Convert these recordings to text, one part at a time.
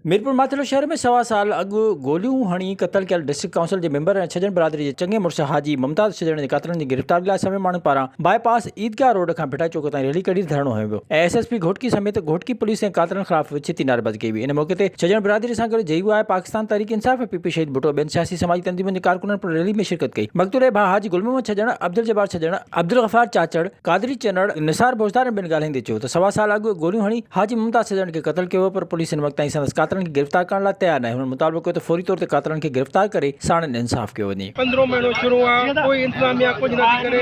मीरपुर माथेरो शहर में 1.25 साल अॻु गोलियूं हणी क़तल कयल डिस्ट्रिक्ट काउंसिल जे मेंबर ऐं छजन बिरादरी जे चङे मुड़ुस हाजी मुमताज़ छजन जे कातलनि जी गिरफ़्तारी लाइ सभई माण्हुनि पारां बाईपास ईदगाह रोड खां भिटाई चौक ताईं रैली कढी धरणो हयो वियो ऐं एसएसपी घोटकी समेत घोटकी पुलिस ऐं कातलनि ख़िलाफ़ विछती नारेबाज़ी कई वई। इन मौक़े ते छजन बिरादरी सां गॾु JUI पाकिस्तान तहरीक इंसाफ़ ऐं पीपी शहीद भुट्टो ॿियनि सियासी समाजी तंज़ीमुनि जे कारकुननि पिणु रैली में शिरकत कई। मक़तूल भाउ हाजी गुल मोहम्मद छजन, अब्दुल जब्बार छजन, अब्दुल गफ़ार चाचड़, कादरी चनड़, निसार भोजदार ॿिनि ॻाल्हाईंदे चयो त 1.25 साल अॻु गोलियूं हणी हाजी मुमताज़ छजन खे क़तल कयो पर पुलिस हिन वक़्त ताईं संदसि कातलनि खे गिरफ़्तार करण लाइ तयार न आहे। हुननि मुतालबो कयो त फौरी तौर ते कातलनि खे गिरफ़्तार करे साणनि इंसाफ़ कयो वञे। 15 महीनों शुरू आहे, कोई इंतजामिया कुछ नथी करे।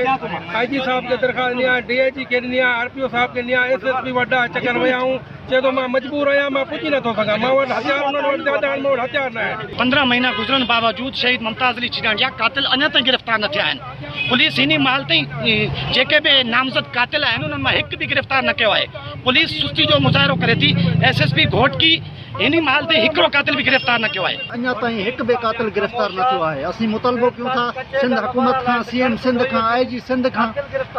IG साहब के दरखास्त ॾियां, DIG के ॾियां, RPO साहब के ॾियां, SSP वॾा चकर विया हूं, चए तो मां मजबूर आहियां, मां पुॼी नथो सघां, मां वटि हथियार उन्हनि वटि ज़्यादा आहिनि, मूं वटि हथियार न आहे। 15 महीना गुज़रनि बावजूद शहीद मुमताज़ अली छजन जा कातिल अञा ताईं गिरफ़्तार न थिया आहिनि। पुलिस हिन महिल ताईं जेके बि नामज़द कातिल आहिनि उन्हनि मां हिकु बि गिरफ़्तार न कयो आहे। पुलिस सुस्ती जो मुज़ाहिरो करे थी। SSP घोटकी हिन महिल ताईं हिकिड़ो कातिल बि गिरफ़्तार न कयो आहे। अञा ताईं हिकु बि कातिल गिरफ़्तार न थियो आहे। असीं मुतालबो कयूं था सिंध हुकूमत खां, CM सिंध खां, IG सिंध खां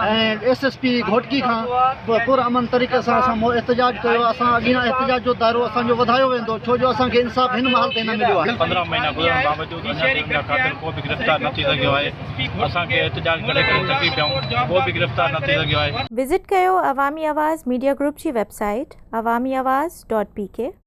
ऐं SSP घोटकी खां पुरअमन तरीक़े सां असां एहतजाज कयो। असां अॻियां एहतजाज जो दायरो असांजो वधायो वेंदो, छो जो असांखे इंसाफ़ हिन महिल ताईं न मिलियो आहे। 15 महीना गुज़रण बावजूद अञा ताईं कातिल को बि गिरफ़्तार न थी सघियो आहे। असांखे एहतजाज करे थकी पियूं, को बि गिरफ़्तार न थी सघियो आहे। विज़िट कयो अवामी आवाज़ मीडिया ग्रुप जी वेबसाइट awamiawaz.pk